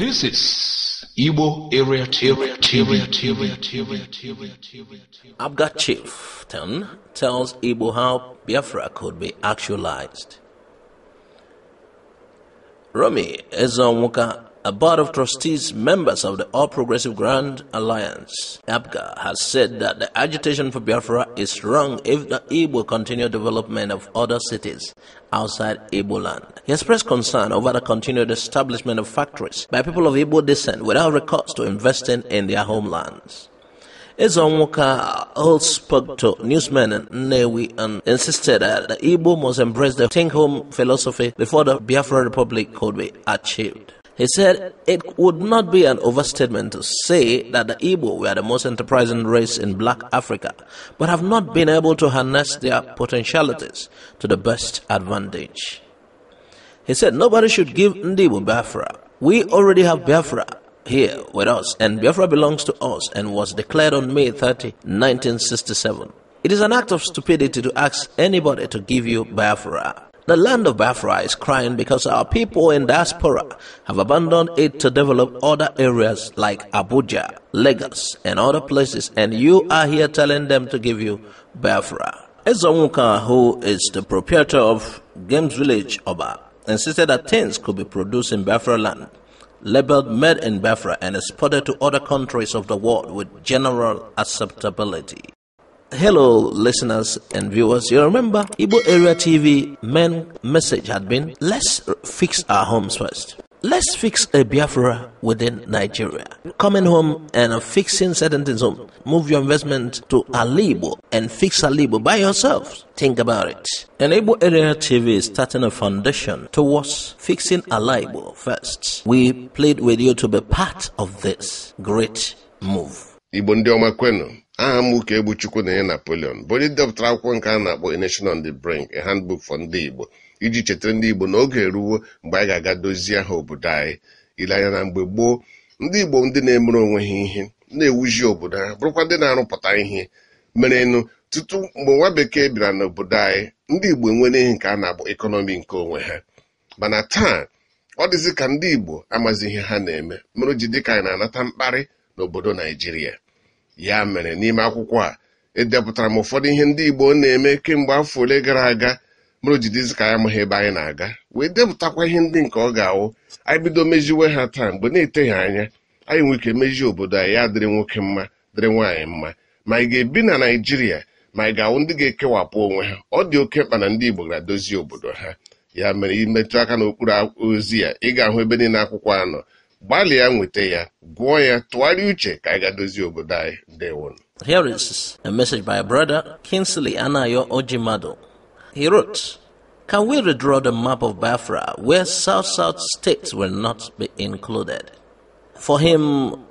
This is Igbo Area TV. APGA Chieftain tells Igbo how Biafra could be actualized. Romy Ezonwuka, a board of trustees members of the All Progressive Grand Alliance, APGA, has said that the agitation for Biafra is wrong if the Igbo continue development of other cities outside Igbo land. He expressed concern over the continued establishment of factories by people of Igbo descent without recourse to investing in their homelands. Ezonwuka also spoke to newsmen in Nnewi and insisted that the Igbo must embrace the think-home philosophy before the Biafra Republic could be achieved. He said it would not be an overstatement to say that the Igbo were the most enterprising race in black Africa, but have not been able to harness their potentialities to the best advantage. He said nobody should give Ndibo Biafra. We already have Biafra here with us, and Biafra belongs to us and was declared on May 30, 1967. It is an act of stupidity to ask anybody to give you Biafra. The land of Biafra is crying because our people in diaspora have abandoned it to develop other areas like Abuja, Lagos, and other places, and you are here telling them to give you Biafra. Ezonwuka, who is the proprietor of Games Village Oba, insisted that things could be produced in Biafra land, labeled made in Biafra, and exported to other countries of the world with general acceptability. Hello, listeners and viewers. You remember Igbo Area TV main message had been, let's fix our homes first. Let's fix a Biafra within Nigeria. Coming home and fixing certain things home. Move your investment to Alibo and fix Alibo by yourself. Think about it. And Igbo Area TV is starting a foundation towards fixing Alibo first. We plead with you to be part of this great move. Igbo ndị ọma kwenu. Aha m ka Egbuchukwu na Napoleon bụ onye depụtara akwụkwọ nke a na-akpọ A Nation on the Brink, a handbook for ndị Igbo, iji chetara ndị Igbo n'oge eruwo mgbe anyị ga-aga dozie aha obodo anyị. Ile anya na mgbe gboo, ndị Igbo ndị na-emere onwe ha ihe na-ewuji obodo ha bụrụkwa ndị na-arụpụta ihe merenụ tutu mgbe nwa bekee bịara n'obodo anyị, ndị Igbo enwere ihe nke a na-akpọ ekọnọmi nke onwe ha. Mana taa ọ dịzị ka ndị Igbo amazi ihe ha na-eme mere ji dịka anyị na-anata mkparị n'obodo Naijiria. Ya mere n'ime akwụkwọ a edepụtara m ụfọdụ ihe ndị Igbo na-eme kemgbe afọ ole gara aga mere jidizi ka ya amaghị ebe anyị na-aga, wee depụtakwa ihe ndị nke ọ ga-awụ anyị bido meziwe ha taa mgbe na-eteghị anya anyị nwere ike mezie obodo anyị ya dịrị nwoke mma dịrị nwaanyị mma, ma anyị ga-ebi na Naijiria ma anyị ga-awụ ndị ga-ekewapụ onwe ha. Ọ dị oke mkpa na ndị Igbo ga-adozi obodo ha. Ya mere imetụ aka n'okpuru ozi ya ị ga-ahụ ebe niile akwụkwọ anọ. Gbalịa nweta ya, gụọ ya, tụgharịa uche ka anyị ga-dozi obodo anyị. Ndewo. Here is a message by brother Kingsley Anayo Ojimado. He wrote, can we redraw the map of Biafra where South states will not be included? For him,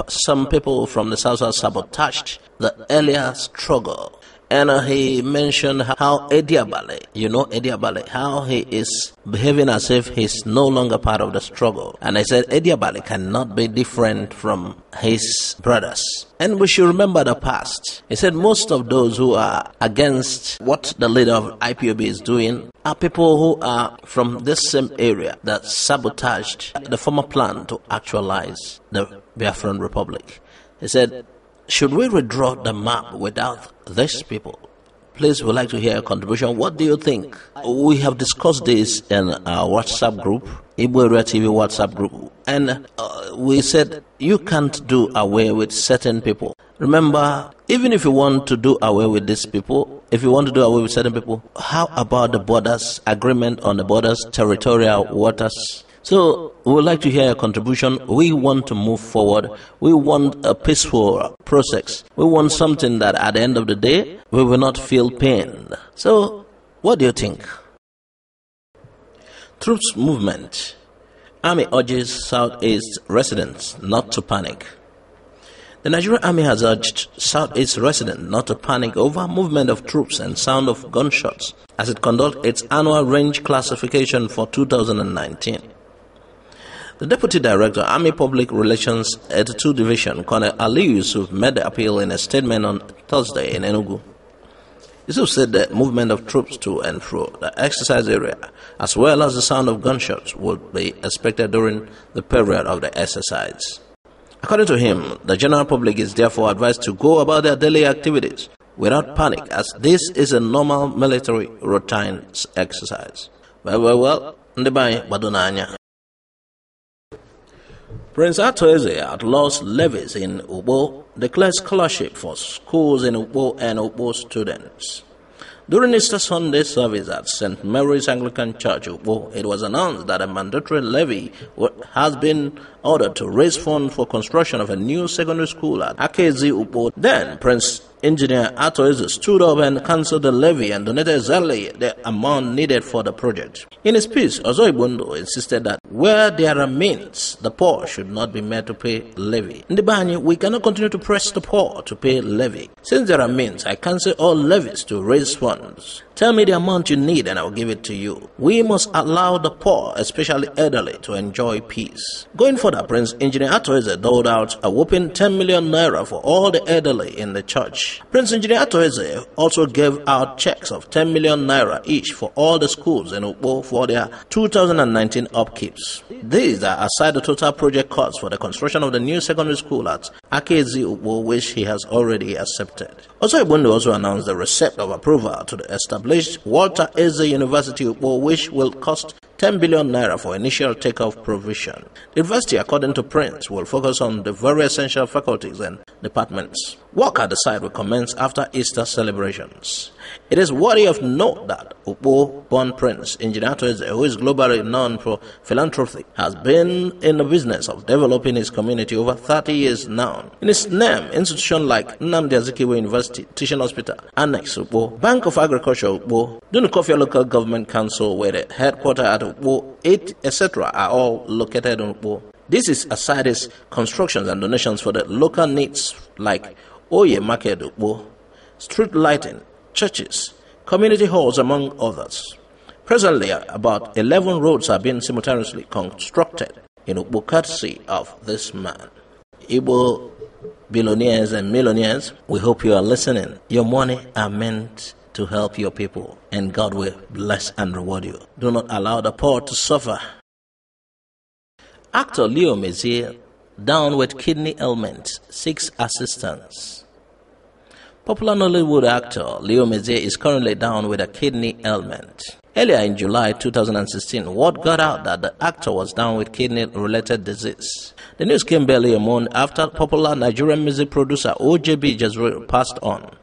some people from the South sabotaged the earlier struggle. And he mentioned how Ediabale, Ediabale, how he is behaving as if he's no longer part of the struggle. And I said Ediabale cannot be different from his brothers. And we should remember the past. He said most of those who are against what the leader of IPOB is doing are people who are from this same area that sabotaged the former plan to actualize the Biafran Republic. He said, should we redraw the map without these people? Please, we'd like to hear your contribution. What do you think? We have discussed this in our WhatsApp group, Igbo Area TV WhatsApp group, and we said you can't do away with certain people. Remember, even if you want to do away with these people, if you want to do away with certain people, how about the borders, agreement on the borders, territorial waters? So, we would like to hear your contribution. We want to move forward. We want a peaceful process. We want something that at the end of the day, we will not feel pain. So, what do you think? Troops movement. Army urges Southeast residents not to panic. The Nigerian Army has urged Southeast residents not to panic over movement of troops and sound of gunshots as it conducts its annual range classification for 2019. The Deputy Director, Army Public Relations 82 Division, Colonel Ali Yusuf, made the appeal in a statement on Thursday in Enugu. Yusuf said the movement of troops to and fro the exercise area, as well as the sound of gunshots, would be expected during the period of the exercise. According to him, the general public is therefore advised to go about their daily activities without panic, as this is a normal military routine exercise. Well, Prince Actualized outlaws levies in Ukpo, declares scholarship for schools in Ukpo and Ukpo students. During Easter Sunday service at St. Mary's Anglican Church, Ukpo, it was announced that a mandatory levy has been ordered to raise funds for construction of a new secondary school at APGA Ukpo. Then Prince Engineer Actualized stood up and cancelled the levy and donated exactly the amount needed for the project. In his speech, Ozoibundo insisted that where there are means, the poor should not be made to pay levy. In the Bani, we cannot continue to press the poor to pay levy. Since there are means, I cancel all levies to raise funds. Tell me the amount you need and I will give it to you. We must allow the poor, especially elderly, to enjoy peace. Going further, Prince Engineer Actualized doled out a whopping 10 million naira for all the elderly in the church. Prince Engineer Actualized also gave out checks of 10 million naira each for all the schools in Ukpo for their 2019 upkeeps. These are aside the total project cost for the construction of the new secondary school at APGA Ukpo, which he has already accepted. Ozoibundo also announced the receipt of approval to the established Walter Eze University Ukpo, which will cost 10 billion naira for initial takeoff provision. The university, according to Prince, will focus on the very essential faculties and departments. Work at the site will commence after Easter celebrations. It is worthy of note that Ukpo-born Prince Engineer Actualized, who is globally known for philanthropy, has been in the business of developing his community over 30 years now. In his name, institutions like Nnamdi Azikiwe University, Teaching Hospital, Annex Ukpo, Bank of Agriculture Ukpo, Dunukofia Local Government Council, where the headquarters at Ukpo, etc. are all located in Ukpo. This is aside his constructions and donations for the local needs like Oye Market Ukpo, street lighting, churches, community halls, among others. Presently, about 11 roads are being simultaneously constructed in Ukpo, courtesy of this man. Igbo billionaires and millionaires, we hope you are listening. Your money are meant to help your people, and God will bless and reward you. Do not allow the poor to suffer. Actor Leo Mezie, down with kidney ailment, seeks assistance. Popular Nollywood actor Leo Mezie is currently down with a kidney ailment. Earlier in July 2016, word got out that the actor was down with kidney-related disease. The news came barely a month after popular Nigerian music producer OJB Jezreel passed on.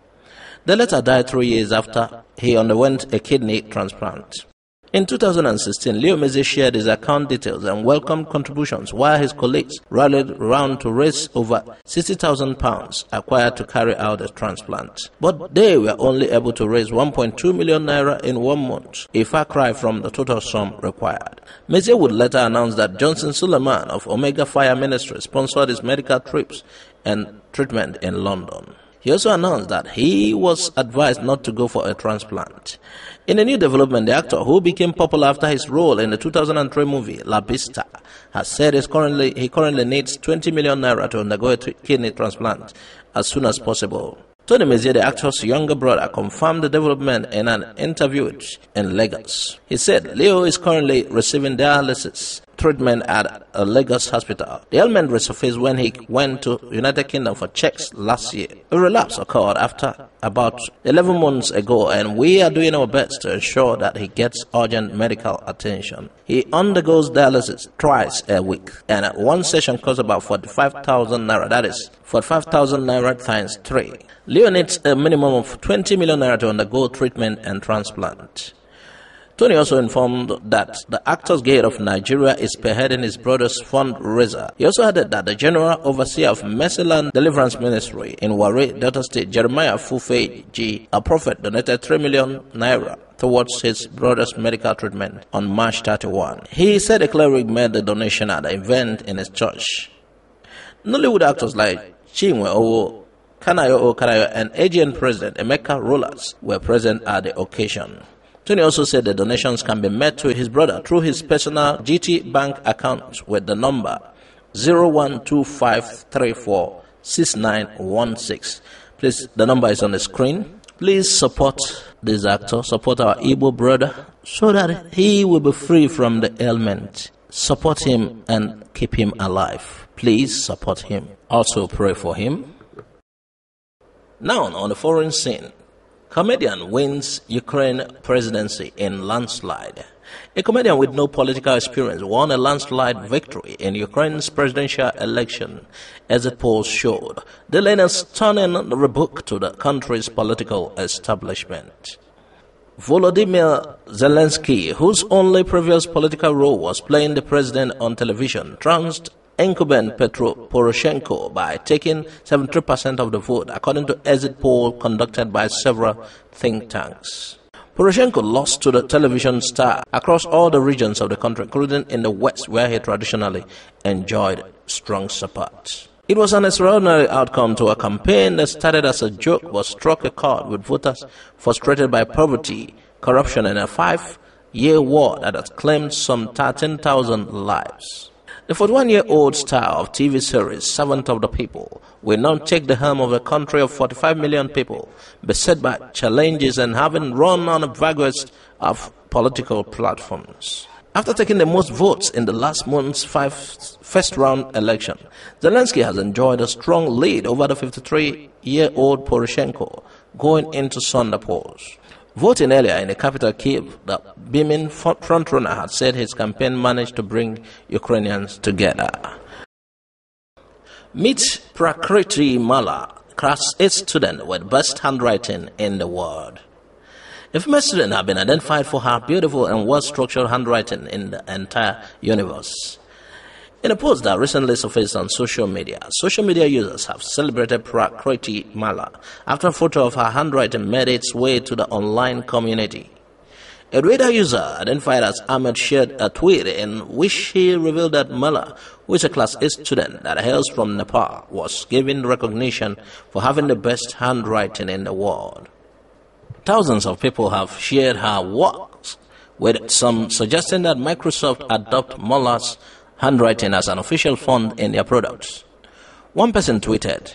The latter died 3 years after he underwent a kidney transplant. In 2016, Leo Mezie shared his account details and welcomed contributions while his colleagues rallied around to raise over £60,000 acquired to carry out the transplant. But they were only able to raise 1.2 million naira in 1 month, a far cry from the total sum required. Mezie would later announce that Johnson Suleiman of Omega Fire Ministry sponsored his medical trips and treatment in London. He also announced that he was advised not to go for a transplant. In a new development, the actor, who became popular after his role in the 2003 movie La Vista, has said he currently needs 20 million naira to undergo a kidney transplant as soon as possible. Tony Mezie, the actor's younger brother, confirmed the development in an interview in Lagos. He said Leo is currently receiving dialysis treatment at a Lagos hospital. The ailment resurfaced when he went to United Kingdom for checks last year. A relapse occurred after about 11 months ago, and we are doing our best to ensure that he gets urgent medical attention. He undergoes dialysis twice a week, and one session costs about 45,000 naira. That is 45,000 naira times 3. Leo needs a minimum of 20 million naira to undergo treatment and transplant. Tony also informed that the Actors Guild of Nigeria is spearheading his brother's fundraiser. He also added that the General Overseer of Mercyland Deliverance Ministry in Warri, Delta State, Jeremiah Fufe G, a prophet, donated 3 million naira towards his brother's medical treatment on March 31. He said a cleric made the donation at an event in his church. Nollywood actors like Chinwe Owo, Kanayo Okarayo, and AGN President Emeka Rollers were present at the occasion. Tony also said the donations can be made to his brother through his personal GT Bank account with the number 0125346916. Please, the number is on the screen. Please support this actor, support our Igbo brother, so that he will be free from the ailment. Support him and keep him alive. Please support him. Also pray for him. Now on the foreign scene, comedian wins Ukraine presidency in landslide. A comedian with no political experience won a landslide victory in Ukraine's presidential election, as the polls showed, delaying a stunning rebuke to the country's political establishment. Volodymyr Zelensky, whose only previous political role was playing the president on television, trounced incumbent Petro Poroshenko by taking 73% of the vote, according to exit poll conducted by several think tanks. Poroshenko lost to the television star across all the regions of the country, including in the West, where he traditionally enjoyed strong support. It was an extraordinary outcome to a campaign that started as a joke but struck a chord with voters frustrated by poverty, corruption, and a 5-year war that has claimed some 13,000 lives. The 41-year-old star of TV series Servant of the People will now take the helm of a country of 45 million people, beset by challenges and having run on a vast of political platforms. After taking the most votes in the last month's first-round election, Zelensky has enjoyed a strong lead over the 53-year-old Poroshenko going into Sunday polls. Voting earlier in the capital Kyiv, the beaming frontrunner had said his campaign managed to bring Ukrainians together. Meet Prakriti Mala, Class 8 student with best handwriting in the world. A female student has been identified for her beautiful and well-structured handwriting in the entire universe. In a post that recently surfaced on social media users have celebrated Prakriti Mala after a photo of her handwriting made its way to the online community. A Twitter user identified as Ahmed shared a tweet in which he revealed that Mala, who is a Class 8 student that hails from Nepal, was given recognition for having the best handwriting in the world. Thousands of people have shared her works, with some suggesting that Microsoft adopt Mala's handwriting as an official font in their products. One person tweeted,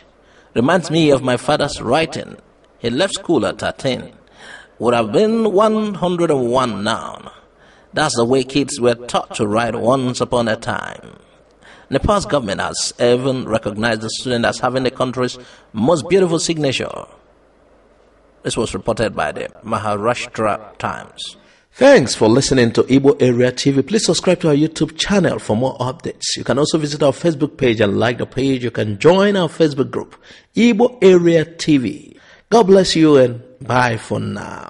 "Reminds me of my father's writing. He left school at 13. Would have been 101 now. That's the way kids were taught to write once upon a time." Nepal's government has even recognized the student as having the country's most beautiful signature. This was reported by the Maharashtra Times. Thanks for listening to Igbo Area TV. Please subscribe to our YouTube channel for more updates. You can also visit our Facebook page and like the page. You can join our Facebook group, Igbo Area TV. God bless you and bye for now.